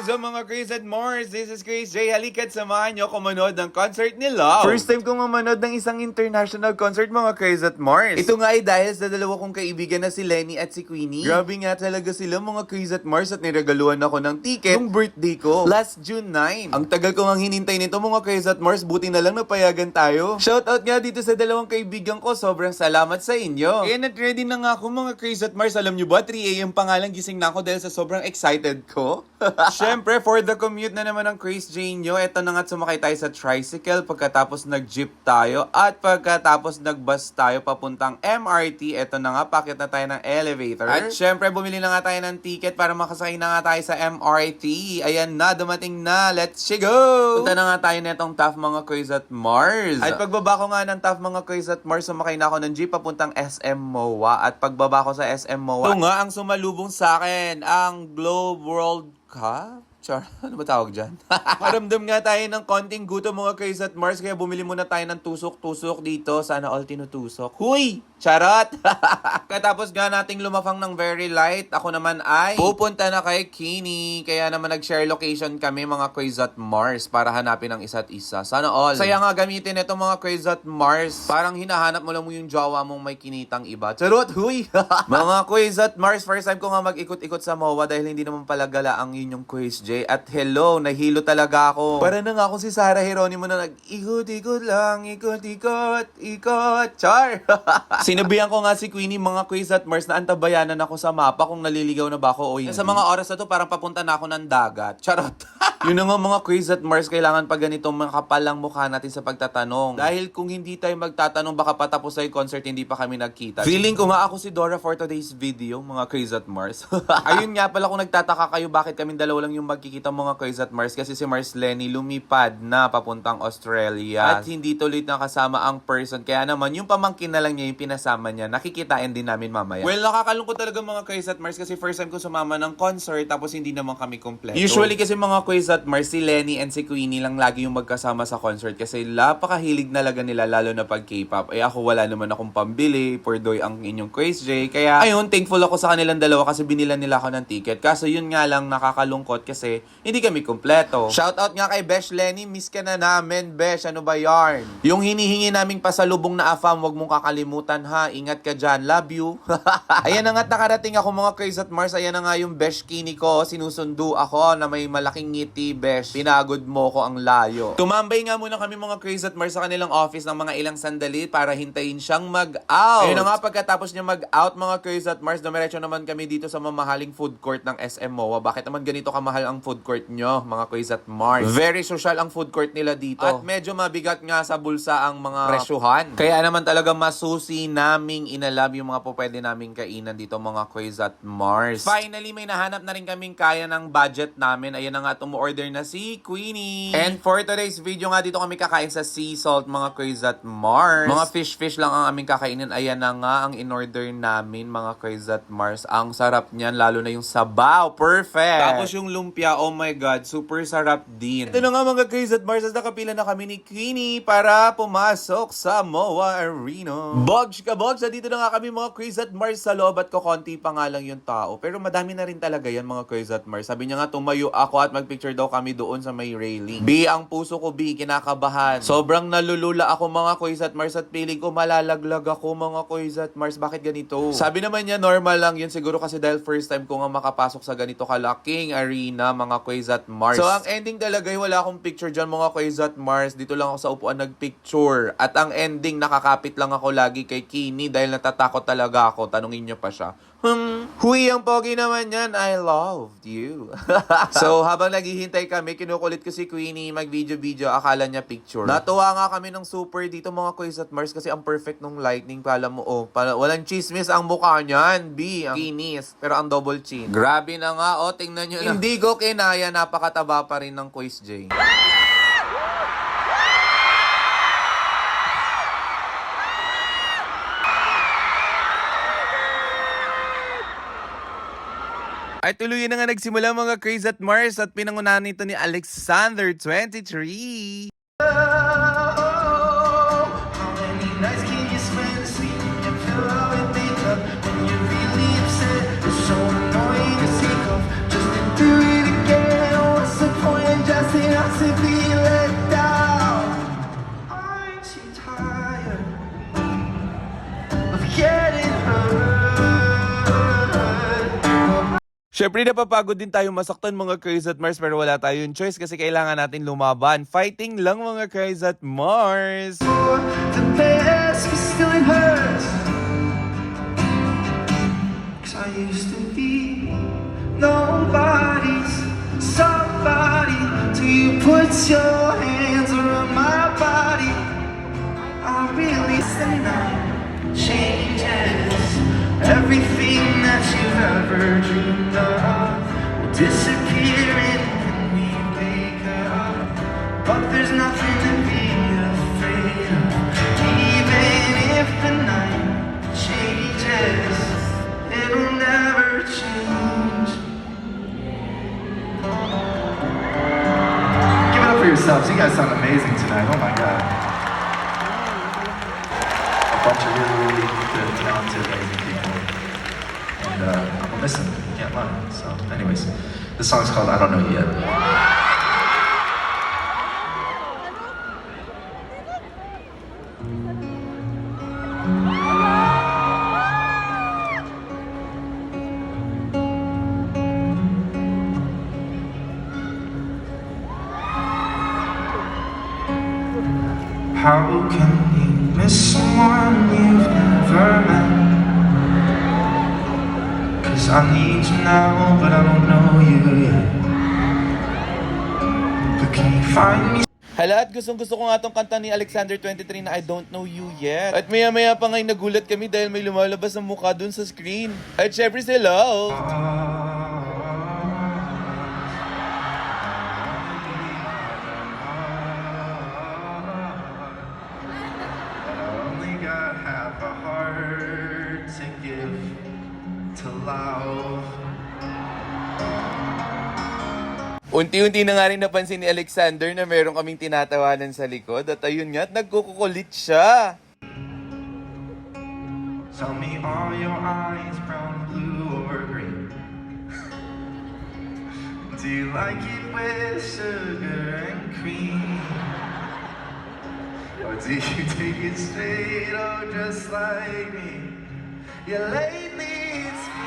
What's up mga Chris at Mars? This is Chris J. Halika't samahan nyo kumanood ng concert ni Love. First time kong manood ng isang international concert mga Chris at Mars. Ito nga ay dahil sa dalawa kong kaibigan na si Lenny at si Queenie. Grabe nga talaga sila mga Chris at Mars at niregaluhan ako ng ticket ng birthday ko last June 9. Ang tagal ko ngang hinintay nito mga Chris at Mars, buti na lang napayagan tayo. Shoutout nga dito sa dalawang kaibigan ko, sobrang salamat sa inyo. Kaya ready na nga ako mga Chris at Mars, alam nyo ba 3 AM pa nga lang gising na ako dahil sa sobrang excited ko. Syempre, for the commute na naman ng Chris J nyo, eto na nga sumakay tayo sa tricycle, pagkatapos nag-jeep tayo, at pagkatapos nag-bus tayo papuntang MRT, eto na nga, pakit na tayo ng elevator. At syempre, bumili na nga tayo ng ticket para makasakay na nga tayo sa MRT. Ayan na, dumating na, let's go! Punta na nga tayo netong TAF mga Chris at Mars. At pagbaba ko nga ng TAF mga Chris at Mars, sumakay na ako ng jeep papuntang SM MOA. At pagbaba ko sa SM MOA, ito nga ang sumalubong sa akin, ang Globe World Cup? Char, ano ba tawag dyan? Maramdam nga tayo ng konting gutom mga Chris at Mars, kaya bumili muna tayo ng tusok-tusok dito. Sana all tinutusok. Huy! Charot! Katapos nga nating lumafang ng very light, ako naman ay pupunta na kay Kini. Kaya naman nag-share location kami mga Chris at Mars para hanapin ang isa't isa. Sana all. Saya nga gamitin ito mga Chris at Mars. Parang hinahanap mo lang mo yung jowa mong may kinitang iba. Charot! Huy! Mga Chris at Mars, first time ko nga mag-ikot-ikot sa MOA dahil hindi naman pala gala ang inyong Quiz J. At hello, nahilo talaga ako. Para na nga ako si Sarah Geronimo na nag-ikot-ikot lang, ikot-ikot, ikot, char! Sinabihan ko nga si Queenie mga Quiz at Mars na antabayanan ako sa mapa kung naliligaw na ba ako o hindi. Sa mga oras na to, parang papunta na ako ng dagat. Charot! Yun na nga mga Quiz at Mars, kailangan pa ganito makapalang mukha natin sa pagtatanong. Dahil kung hindi tayo magtatanong, baka patapos sa concert, hindi pa kami nagkita. Feeling ko nga ako si Dora for today's video, mga Quiz at Mars. Ayun nga pala, kung nagtataka kayo bakit kami dalawa lang yung magkikita mga Quiz at Mars, kasi si Mars Lenny lumipad na papuntang Australia. At hindi tuloy nakasama ang person. Kaya naman, yung pamangkin na lang niya yung pinasama niya, nakikitain din namin mamaya. Well, nakakalungkot talaga mga Quiz at Mars kasi first time ko sumama ng concert tapos hindi naman kami kompleto. Usually kasi mga Quiz at Mars, si Lenny and si Queenie lang lagi yung magkasama sa concert kasi napakahilig talaga nila lalo na pag K-pop. Eh ako wala naman akong pambili, Pordoy ang inyong Quiz J. Kaya ayun, thankful ako sa kanilang dalawa kasi binila nila ako ng ticket. Kaso yun nga lang nakakalungkot kasi hindi kami kompleto. Shoutout nga kay Besh Lenny, miss ka na namin Besh, ano ba yarn? Yung hinihingi naming pasalubong na AFAM, wag mong kakalimutan ha, ingat ka dyan, love you. Ayan na nga, nakarating ako mga Chris at Mars, ayan na nga yung Besh Kini ko, sinusundo ako na may malaking ngiti Besh, pinagod mo ko ang layo. Tumambay nga muna kami mga Chris at Mars sa kanilang office ng mga ilang sandali para hintayin siyang mag-out. Ayun na nga, pagkatapos niya mag-out mga Chris at Mars, dumiretso naman kami dito sa mamahaling food court ng SM MOA. Bakit naman ganito kamahal ang food court nyo mga Chris at Mars? Very social ang food court nila dito. At medyo mabigat nga sa bulsa ang mga presyuhan. Kaya naman talaga masusi naming inalab yung mga pwede naming kainan dito mga Quiz at Mars. Finally, may nahanap na rin kaming kaya ng budget namin. Ayan na nga, tumu-order na si Queenie. And for today's video nga, dito kami kakain sa Sea Salt mga Quiz at Mars. Mga fish lang ang aming kakainin. Ayan na nga ang in-order namin mga Quiz at Mars. Ang sarap niyan, lalo na yung sabaw. Perfect! Tapos yung lumpia, oh my God, super sarap din. Ito na nga mga Quiz at Mars, nakapila na kami ni Queenie para pumasok sa MOA Arena. Bogs ka Bogs, dito na nga kami mga Quiz at Mars sa loob at konti pa nga lang yung tao. Pero madami na rin talaga yan mga Quiz at Mars. Sabi niya nga tumayo ako at magpicture daw kami doon sa may railing. B, ang puso ko B, kinakabahan. Sobrang nalulula ako mga Quiz at Mars at piling ko malalaglag ako mga Quiz at Mars. Bakit ganito? Sabi naman niya normal lang yun siguro kasi dahil first time ko nga makapasok sa ganito kalaking arena mga Quiz at Mars. So ang ending talaga ay wala akong picture dyan mga Quiz at Mars. Dito lang ako sa upuan nagpicture. At ang ending nakakapit lang ako lagi kay Kini dahil natatakot talaga ako. Tanungin niyo pa siya. Huy, ang pogi naman yan. I loved you. So, habang naghihintay kami, kinukulit ko si Queenie mag-video-video. Akala niya picture. Natuwa nga kami ng super dito mga Quiz at Mars kasi ang perfect nung lightning. Pala mo, walang chismis ang mukha niyan. B, ang kinis. Pero ang double chin. Grabe na nga, tingnan nyo na. Hindi ko kinaya, napakataba pa rin ng Quiz J. Ay tuluyan na nga nagsimula mga Quiz at Mars at pinangunahan nito ni Alexander 23. Syempre, napapagod din tayo masaktan mga Chris at Mars pero wala tayong choice kasi kailangan natin lumaban. Fighting lang mga Chris at Mars! The best, but still it hurts. 'Cause I used to be nobody's somebody till you put your hands around my body. I really say that changes. Everything that you've ever dreamed of will disappear and when we wake up. But there's nothing to be afraid of. Even if the night changes, it'll never change. Give it up for yourselves. You guys sound amazing tonight. Oh my god. A bunch of really good, talented, amazing people. And I'm gonna miss them. Can't lie. So, anyways, this song's called I Don't Know You Yet. How can you miss someone you've never met? 'Cause I need you now, but I don't know you yet. But can you find me? Hala, at gustong gusto ko nga tong kanta ni Alexander 23 na I Don't Know You Yet. At maya maya pa nga'y nagulat kami dahil may lumalabas ng mukha dun sa screen. At syempre sila, oh. Only got half a heart to give to love. Unti-unti na nga rin napansin ni Alexander na meron kaming tinatawanan sa likod. At ayun nga, at nagkukukulit siya. Tell me, are your eyes brown, blue, or green? Do you like it with sugar and cream? Or do you take it straight, or just like me? Yeah, lately it's been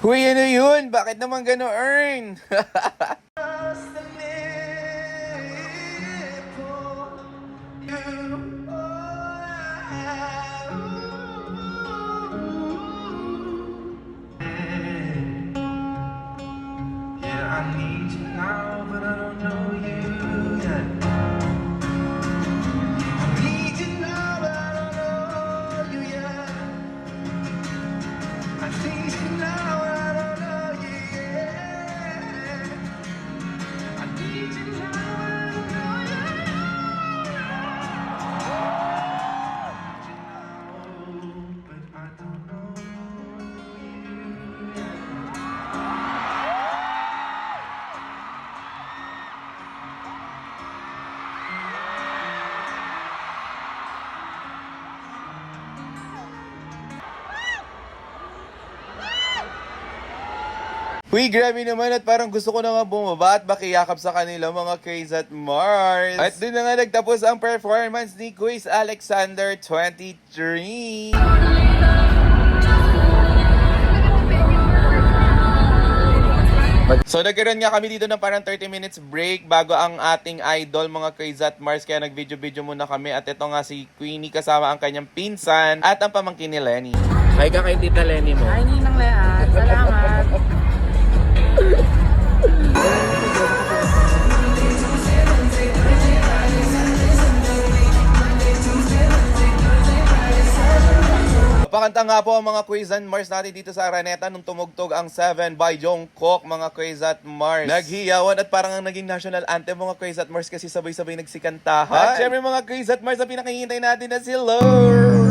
Huy, ano yun? Bakit naman gano'n? just a nipple. You yeah, I need you now, but I don't know you yet. I need you now, but I don't know you yet. I need you now, but I don't know you yet. I need you now, but I don't know you yet. But I don't know you yet. Huy, grabe naman at parang gusto ko na nga bumaba at makiyakap sa kanila mga Chris at Mars. At doon na nga nagtapos ang performance ni Quiz Alexander 23. So nagkaroon nga kami dito ng parang 30 minutes break bago ang ating idol mga Chris at Mars, kaya nag-video-video muna kami. At ito nga si Queenie kasama ang kanyang pinsan at ang pamangkin ni Lenny. Hi ka kay Tita Lenny mo. Ay, Ninang Leat. Salamat. Pakanta nga po ang mga Quiz and Mars natin dito sa Araneta nung tumugtog ang 7 by Jungkook mga Quiz at Mars. Naghiyawan at parang ang naging national anthem mga Quiz at Mars kasi sabay-sabay nagsikantahan. At syempre mga Quiz at Mars na pinakihintay natin na si Love.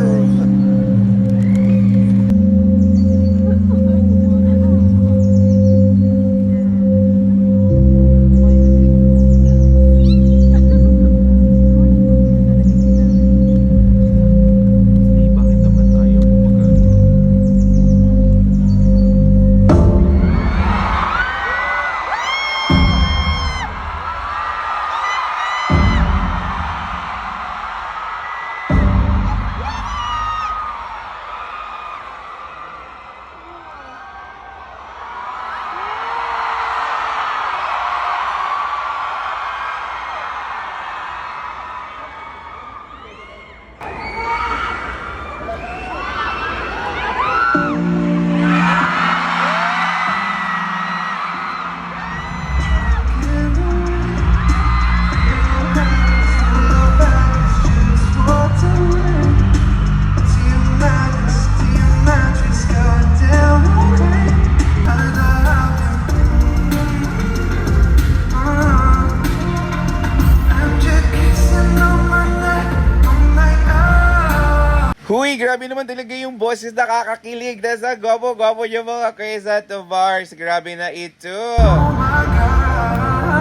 Uy, grabe naman talaga yung boses, nakakakilig. Dahil sa gwapo-gwapo yung mga Chris at Mars. Grabe na ito. Oh my God,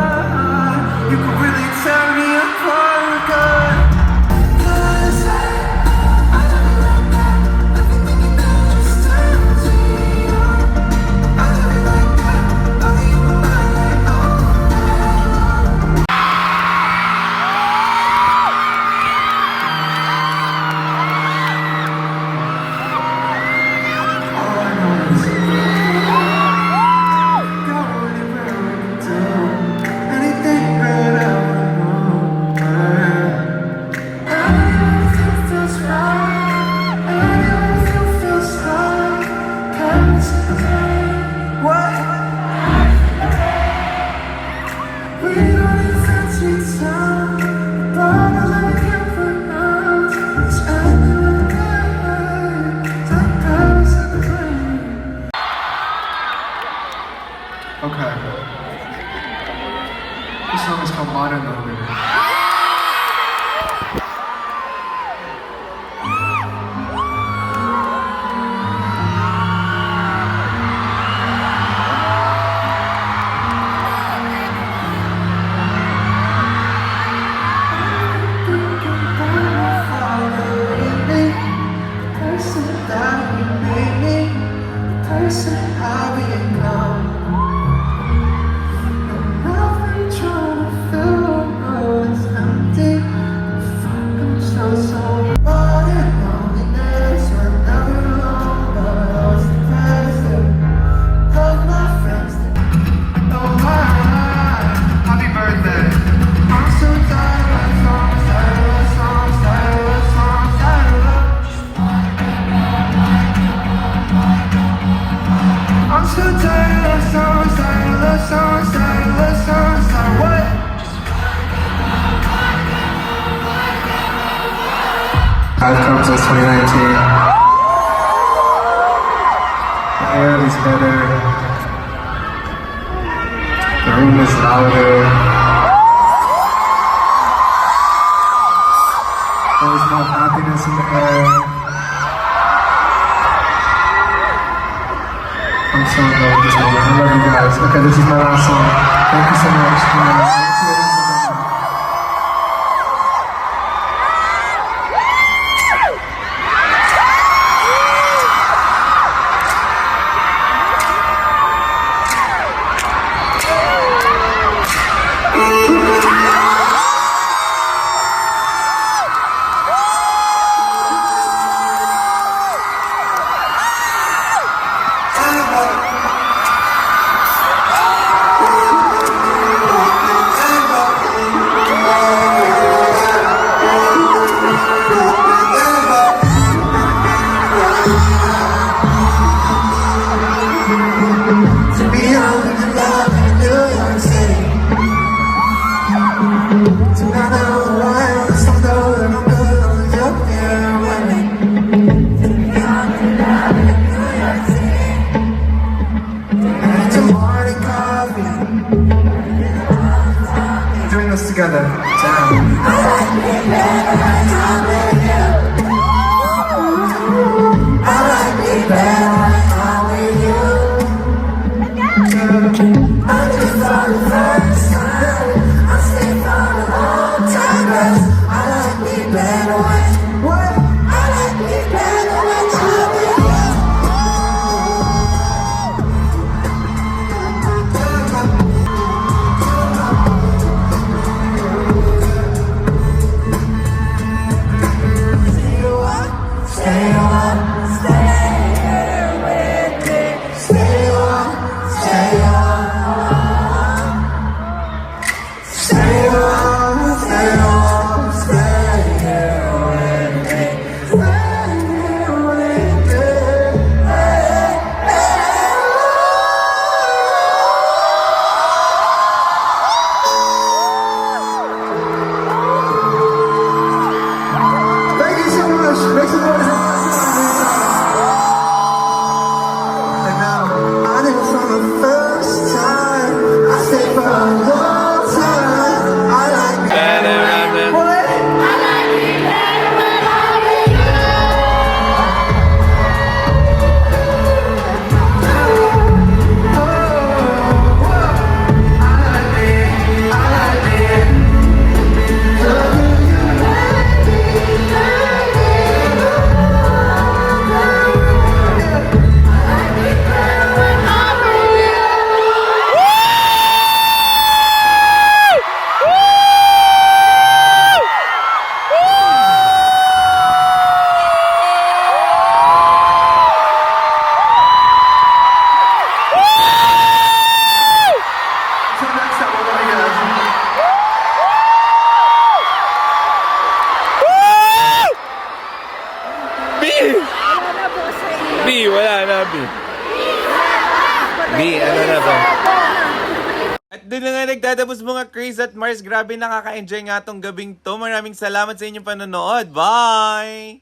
you could really tear me apart, God. 'Cause I love you like that. Everything you do just turns me on. I love you like that. Love you like all I know is go anywhere we can do anything that I want. Everything feels right. Everything feels right. Can't say what we don't need fancy time, but I like it for us. It's everywhere. Take Paris and the plane. Okay. This song is called Modern Lover. Person that you made me, person I become. Nothing trying to fill what's empty. Fuck, I'm so modern loneliness. We're never alone, but I was depressed. Love my friends. Oh my, happy birthday. I'm so tired of songs, tired of songs, tired of songs, tired of. I'm so tired of songs, tired of songs, tired of songs, tired of what? I've come since 2019. The air is better. The room is louder. There's more happiness in the air. I'm so in love with this moment. I love you guys. Okay, this is my last song. Thank you so much. To be young and love in New York City. To not know the world, some know that I'm good on the joke there with me. To be young and love in New York City. B! B, wala na, B. B, ano na ba? At doon na nga nagtatapos mga Chris at Mars. Grabe nakaka-enjoy nga tong gabing to. Maraming salamat sa inyong panonood. Bye!